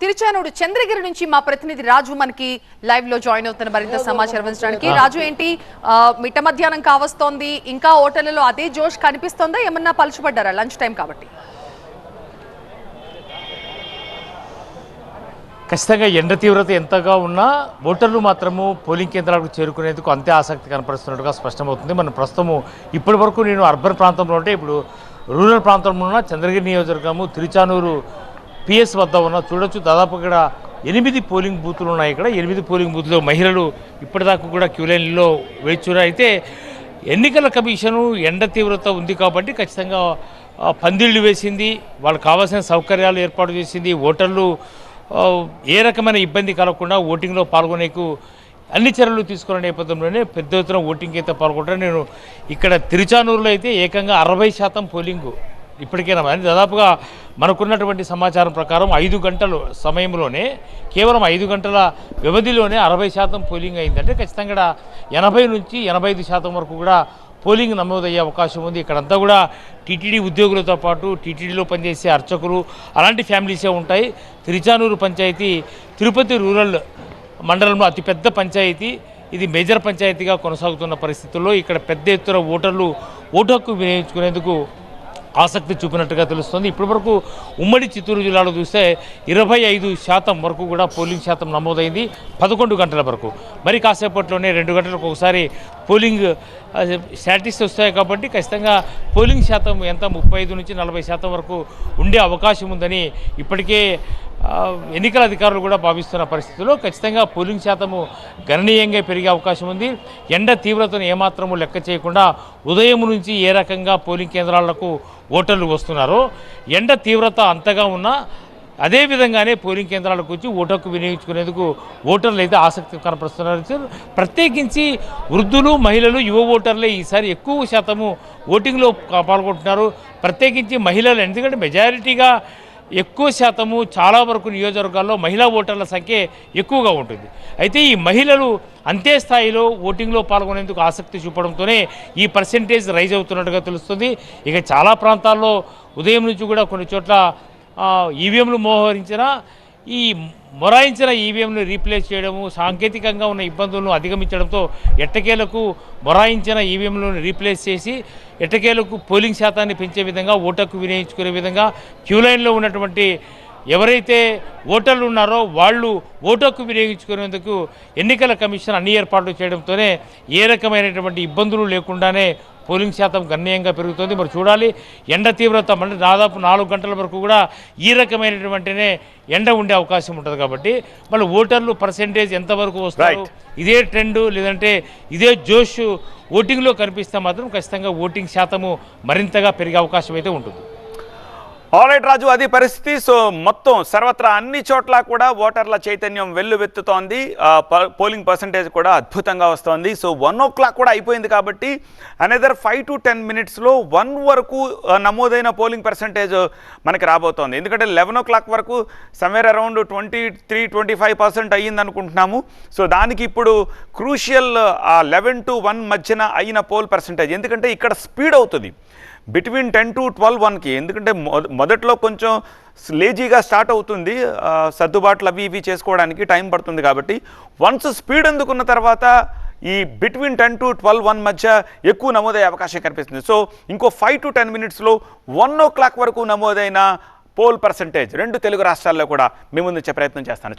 తిరుచానూరు చంద్రగిరి నుంచి మా ప్రతినిధి రాజు మనకి లైవ్ లో జాయిన్ అవుతున్న మరింత సమాచారం అందించడానికి. రాజు, ఏంటి మిట్ట మధ్యాహ్నం కావస్తోంది, ఇంకా హోటళ్లలో అదే జోష్ కనిపిస్తోందా, ఏమన్నా పలుచుపడ్డారా లంచ్ టైం కాబట్టి? ఖచ్చితంగా ఎండ తీవ్రత ఎంతగా ఉన్నా ఓటర్లు మాత్రము పోలింగ్ కేంద్రాలకు చేరుకునేందుకు అంతే ఆసక్తి కనపరుస్తున్నట్టుగా స్పష్టమవుతుంది. మనం ప్రస్తుతము ఇప్పటి వరకు నేను అర్బన్ ప్రాంతంలో ఉంటే ఇప్పుడు రూరల్ ప్రాంతంలో ఉన్న చంద్రగిరి నియోజకవర్గము తిరుచానూరు పిఎస్ వద్ద ఉన్న చూడొచ్చు. దాదాపు ఇక్కడ 8 పోలింగ్ బూతులు ఉన్నాయి. ఇక్కడ 8 పోలింగ్ బూత్లో మహిళలు ఇప్పటిదాకా కూడా క్యూ లైన్లో వేచున్నారు. అయితే ఎన్నికల కమిషను ఎండ తీవ్రత ఉంది కాబట్టి ఖచ్చితంగా పందిళ్లు వేసింది, వాళ్ళకి కావాల్సిన సౌకర్యాలు ఏర్పాటు చేసింది. ఓటర్లు ఏ రకమైన ఇబ్బంది కలగకుండా ఓటింగ్లో పాల్గొనేకు అన్ని చర్యలు తీసుకున్న నేపథ్యంలోనే పెద్ద ఎత్తున ఓటింగ్కి అయితే పాల్గొంటారు. నేను ఇక్కడ తిరుచానూరులో అయితే ఏకంగా 60% పోలింగు ఇప్పటికైనా దాదాపుగా మనకున్నటువంటి సమాచారం ప్రకారం 5 గంటల సమయంలోనే, కేవలం 5 గంటల వ్యవధిలోనే 60% పోలింగ్ అయిందంటే ఖచ్చితంగా 80 నుంచి 85% వరకు కూడా పోలింగ్ నమోదయ్యే అవకాశం ఉంది. ఇక్కడంతా కూడా టీటీడీ ఉద్యోగులతో పాటు టీటీడీలో పనిచేసే అర్చకులు అలాంటి ఫ్యామిలీసే ఉంటాయి. తిరుచానూరు పంచాయతీ తిరుపతి రూరల్ మండలంలో అతిపెద్ద పంచాయతీ, ఇది మేజర్ పంచాయతీగా కొనసాగుతున్న పరిస్థితుల్లో ఇక్కడ పెద్ద ఎత్తున ఓటర్లు ఓటు హక్కు వినియోగించుకునేందుకు ఆసక్తి చూపినట్టుగా తెలుస్తుంది. ఇప్పటి వరకు ఉమ్మడి చిత్తూరు జిల్లాలో చూస్తే 25% వరకు కూడా పోలింగ్ శాతం నమోదైంది 11 గంటల వరకు. మరి కాసేపట్లోనే 2 గంటలకు ఒకసారి పోలింగ్ స్టాటిస్టిక్స్ వస్తాయి కాబట్టి ఖచ్చితంగా పోలింగ్ శాతం ఎంత 35 నుంచి 40% వరకు ఉండే అవకాశం ఉందని ఇప్పటికే ఎన్నికల అధికారులు కూడా భావిస్తున్న పరిస్థితుల్లో ఖచ్చితంగా పోలింగ్ శాతము గణనీయంగా పెరిగే అవకాశం ఉంది. ఎండ తీవ్రతను ఏమాత్రము లెక్క చేయకుండా ఉదయం నుంచి ఏ రకంగా పోలింగ్ కేంద్రాలకు ఓటర్లు వస్తున్నారో, ఎండ తీవ్రత అంతగా ఉన్నా అదేవిధంగానే పోలింగ్ కేంద్రాలకు వచ్చి ఓటు హక్కు వినియోగించుకునేందుకు ఓటర్లు అయితే ఆసక్తి కనపరుస్తున్నారు. ప్రత్యేకించి వృద్ధులు, మహిళలు, యువ ఓటర్లే ఈసారి ఎక్కువ శాతము ఓటింగ్లో పాల్గొంటున్నారు. ప్రత్యేకించి మహిళలు, ఎందుకంటే మెజారిటీగా ఎక్కువ శాతము చాలా వరకు నియోజకవర్గాల్లో మహిళా ఓటర్ల సంఖ్య ఎక్కువగా ఉంటుంది. అయితే ఈ మహిళలు అంతే స్థాయిలో ఓటింగ్లో పాల్గొనేందుకు ఆసక్తి చూపడంతోనే ఈ పర్సెంటేజ్ రైజ్ అవుతున్నట్టుగా తెలుస్తుంది. ఇక చాలా ప్రాంతాల్లో ఉదయం నుంచి కూడా కొన్ని చోట్ల ఈవీఎంలు మోహరించిన ఈ మొరాయించిన ఈవీఎంను రీప్లేస్ చేయడము, సాంకేతికంగా ఉన్న ఇబ్బందులను అధిగమించడంతో ఎట్టకేలకు మొరాయించిన ఈవీఎంలను రీప్లేస్ చేసి ఎట్టకేలకు పోలింగ్ శాతాన్ని పెంచే విధంగా ఓటుకు వినియోగించుకునే విధంగా క్యూ లైన్లో ఉన్నటువంటి ఎవరైతే ఓటర్లు ఉన్నారో వాళ్ళు ఓటుకు వినియోగించుకునేందుకు ఎన్నికల కమిషన్ అన్ని ఏర్పాట్లు చేయడంతోనే ఏ రకమైనటువంటి ఇబ్బందులు లేకుండానే పోలింగ్ శాతం గణనీయంగా పెరుగుతుంది. మరి చూడాలి, ఎండ తీవ్రత అంటే దాదాపు 4 గంటల వరకు కూడా ఈ రకమైనటువంటినే ఎండ ఉండే అవకాశం ఉంటుంది. కాబట్టి మళ్ళీ ఓటర్లు పర్సెంటేజ్ ఎంతవరకు వస్తారు, ఇదే ట్రెండ్ లేదంటే ఇదే జోష్ ఓటింగ్లో కనిపిస్తే మాత్రం ఖచ్చితంగా ఓటింగ్ శాతము మరింతగా పెరిగే అవకాశం అయితే ఉంటుంది. ఆల్రైట్ రాజు, అది పరిస్థితి. సో మొత్తం సర్వత్రా అన్ని చోట్ల కూడా ఓటర్ల చైతన్యం వెల్లువెత్తుతోంది. పోలింగ్ పర్సంటేజ్ కూడా అద్భుతంగా వస్తోంది. సో 1 o'clock కూడా అయిపోయింది కాబట్టి అనదర్ 5 to 10 minutesలో 1 వరకు నమోదైన పోలింగ్ పర్సంటేజ్ మనకి రాబోతోంది. ఎందుకంటే 11 o'clock వరకు సమ్వేర్ అరౌండ్ 23-25% అయ్యింది అనుకుంటున్నాము. సో దానికి ఇప్పుడు క్రూషియల్ 11 to 1 మధ్యన అయిన పోల్ పర్సంటేజ్, ఎందుకంటే ఇక్కడ స్పీడ్ అవుతుంది బిట్వీన్ 10 to 12-1కి. ఎందుకంటే మొదట్లో కొంచెం లేజీగా స్టార్ట్ అవుతుంది, సర్దుబాట్లు అవి ఇవి చేసుకోవడానికి టైం పడుతుంది. కాబట్టి వన్స్ స్పీడ్ అందుకున్న తర్వాత ఈ బిట్వీన్ 10 to 12-1 మధ్య ఎక్కువ నమోదయ్యే అవకాశం కనిపిస్తుంది. సో ఇంకో 5 to 10 minutesలో 1 o'clock వరకు నమోదైన పోల్ పర్సంటేజ్ 2 తెలుగు రాష్ట్రాల్లో కూడా మీ ముందు ప్రయత్నం చేస్తాను.